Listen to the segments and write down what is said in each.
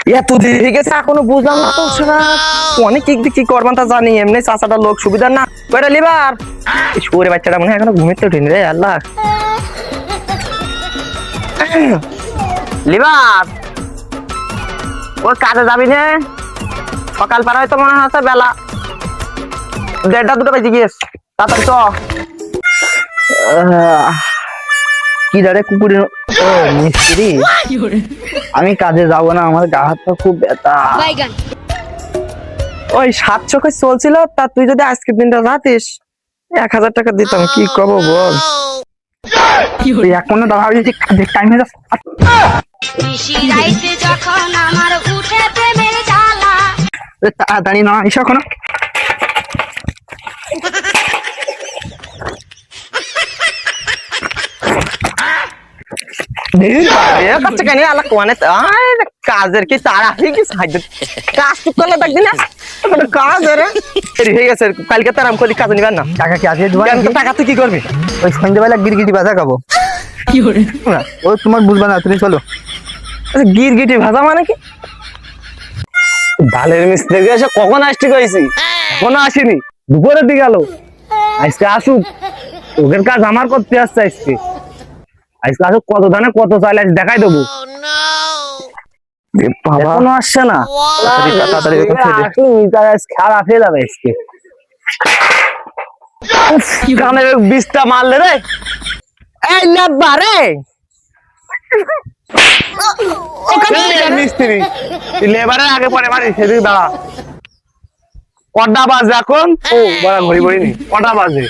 এত দেরি হয়ে গেছে এখনো বুঝলাম না তো শোনা অনেক কি করবেন তা জানি এমনি চাচাটা লোক সুবিধা না কয়টা লিবার শুয়োরে বাচ্চাটা মনে হয় এখনো ঘুমিতে উঠিনি রে আল্লাহ লিবার ও কাজে যাবি না সকাল পার হয়তো মনে হচ্ছে বেলা 1:30-2টা বেজে গিয়েছে তাড়াতাড়ি চ কি দাঁড়ে কুকুরের ও মিস্ত্রি আমি কাজে যাব না আমার গা হাতটা খুব ব্যথা ওই 700 করে চলছিল তা তুই যদি আজকের দিনটা রাতিস 1000 টাকা দিতাম কি করবো বল তুই এখনো দাঁড়া টাইম হয়ে যাচ্ছে তাড়াতাড়ি না এসো এখনো কাজের কি তারা কাজ টুক করলে দেখবি না কাজ হয়ে গেছে কালকে তার আমি কাজ নিবেন না টাকা কি আছে টাকা তুই কি করবি ওই সন্ধ্যেবেলা গিরগিটি ভাজা খাবো ও তোমার বুঝবে না তুমি চলো গিরগিটি ভাজা মানে কি ডালের মিস্ত্রি এসে কখন আসতে কইছি এখনো আসেনি দুপুরের দিকে গেল আজকে আসুক ওদের কাজ আমার করতে আসছে আজকে আজকে আসুক কত দানে কত চাইলে আজ দেখাই দেবো এখনো আসছে না খেলা ফেলে যাবে আজকে কানে 20টা মারলে রে এই নেবা রে মিস্ত্রি লেবারের আগে পরে মারি সেদিকে দাঁড়া কটা বাজে এখন ও বড় ঘড়ি ঘড়ি নি কটা বাজে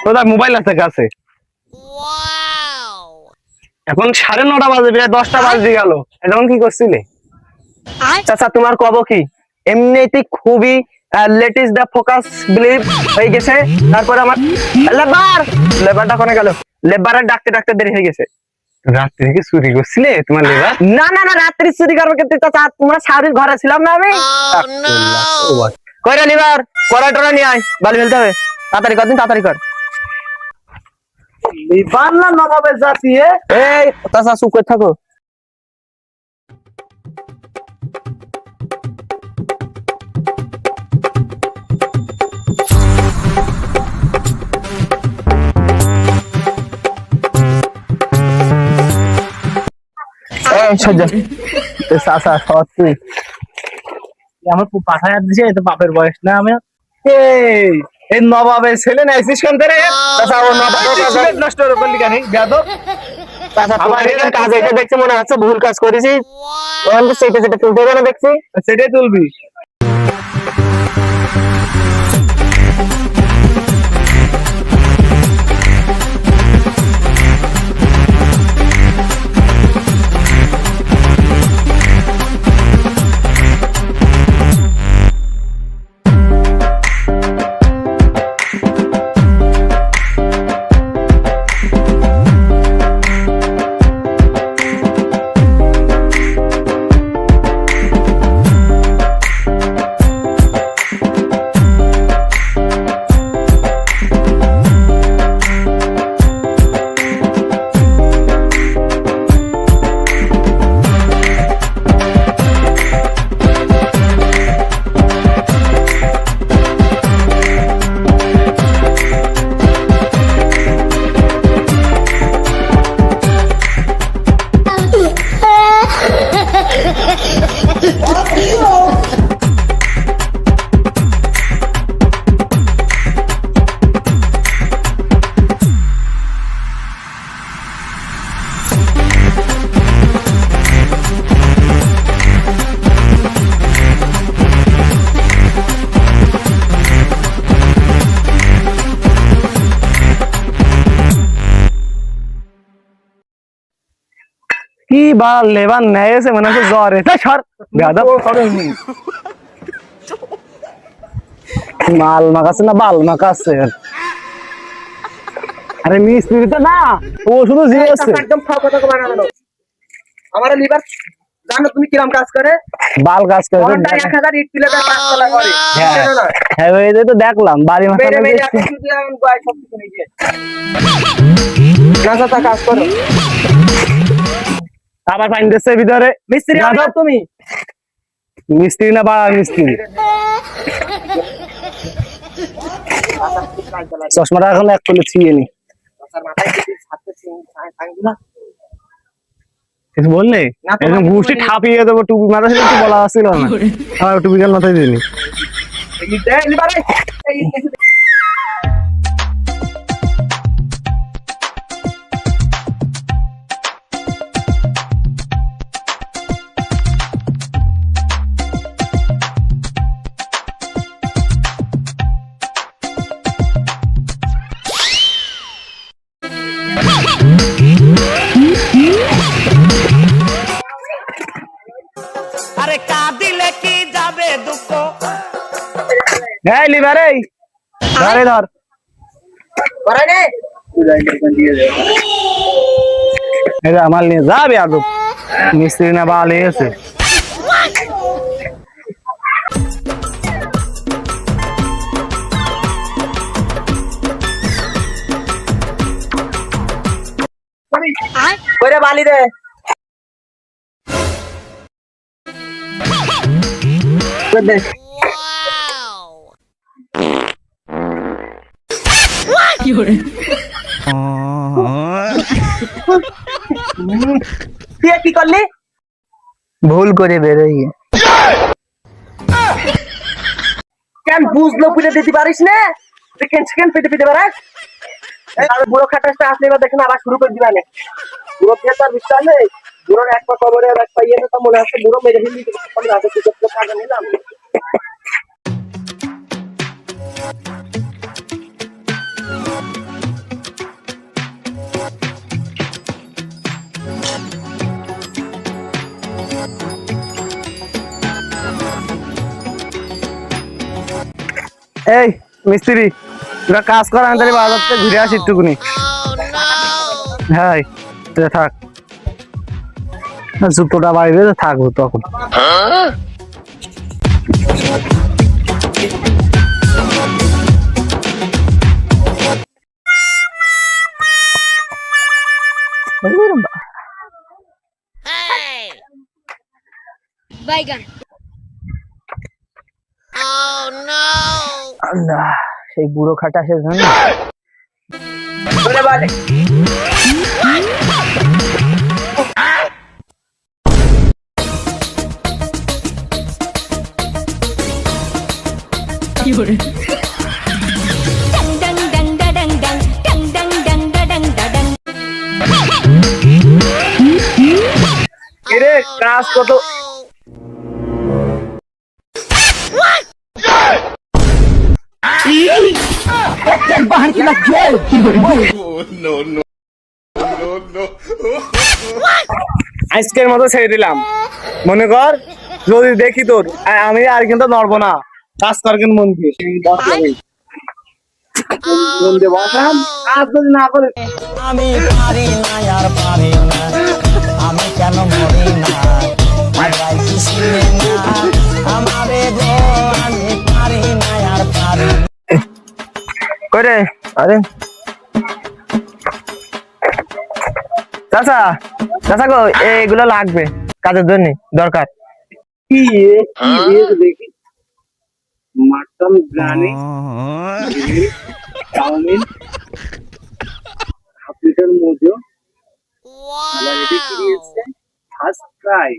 তোর মোবাইল আছে কাছে এখন 9:30 বাজে 10টা বাজে গেল এখন কি করছিলে চাচা তোমার কব কি এমনিতেই খুবই লেটেস্ট দা ফোকাস বিলিভ হয়ে গেছে তারপরে আমার লেবারটা কোনে গেল লেবারের ডাকতে ডাকতে দেরি হয়ে গেছে রাত্রি থেকে চুরি করছিলে তোমার লেবার না না না রাত্রি চুরি করবো কিন্তু চাচা তোমরা শাড়ির ঘরে ছিলাম না আমি কয়টা লিবার কড়া টড়া নিয়ে আয় বালি ফেলতে হবে তাড়াতাড়ি কর দিন তাড়াতাড়ি কর লিবার না নবাবের জাতি এই চাচা চুপ করে থাকো আমার পাঠায় দিছে তো বাপের বয়স না আমি এই নবাবের ছেলে না আইছিস কেন রে নষ্ট করলি কেন যাদব কাজ এটা দেখছে মনে হচ্ছে ভুল কাজ করেছি সেটা সেটা তুলতে হবে না দেখছি সেটাই তুলবি কি বা লেবার নেয় এসে মনে হচ্ছে জ্বর এটা সর মাল মাখাচ্ছে না বাল মাখাচ্ছে আরে মিস্ত্রি তো না ও শুধু একদম আমার লিভার জানো তুমি কিরকম কাজ করে বাল কাজ করে 1000 ইট তুলে কাজ করে হ্যাঁ ওই তো দেখলাম বাড়ি মাথা কাজ করো আবার পানি দিচ্ছে ভিতরে। মিস্ত্রি হবে না তুমি? মিস্ত্রি না বা মিস্ত্রি। চশমাটা এখন এক করলে ছিঁড়ে নি। কিছু বললে একদম ঘুষি ঠাপিয়ে দেবো। টুপি মাথায় ছিল, একটু বলা ছিল না। টুপি গেল মাথায় দিলি। আরে কাঁদিলে কি যাবে দুঃখ? এই লিভার এই ধরে ধর করে রে এটা আমার নিয়ে যাবে আদব। মিস্ত্রি না বা লেগেছে। করে বালি দে। তুই কি করলি? ভুল করে বেরোই কেন বুঝলো পুজো দিতে পারিস না? সেকেন্ড সেকেন্ড পেটে পেটে বেড়াস। বুড়ো খাটাসটা আসলে এবার দেখেন আবার শুরু করে দিবা না। বুড়ো দিয়ে তার বিশ্বাস নেই। বুড়োর এক পা কবরে এক পা ইয়ে তো মনে হচ্ছে বুড়ো মেরে ফেললি আমি আগে থেকে কাজে নিলাম। এই মিস্ত্রি তোরা কাজ কর, আমি তাহলে বাজার থেকে ঘুরে আসি একটুকুনি। হ্যাঁ থাক, জুতোটা বাইরে থাকবো তখন। Baigan. Oh no! আল্লাহ, সেই বুড়ো খাটা সে জানে। করে বালি Dang dang dang da dang dang dang dang dang da dang da dang. এরে কাজ কত আজকের মতো ছেড়ে দিলাম। মনে কর যদি দেখি তোর আমি আর কিন্তু নড়বো না। কাজ কর কিন্তু মন দিয়ে মন দিয়ে বসাম। কাজ যদি না করে আমি পারি না আর পারি না, আমি কেন মরি না আমারে গো, আমি পারি না আর পারি না। করে আরে চাচা চাচা গো এগুলো লাগবে কাজের জন্য দরকার। কি দেখি mutton biryani chow mein half litre Mojo আবার এটি কি দিয়েছে ফার্স্ট ফ্রাই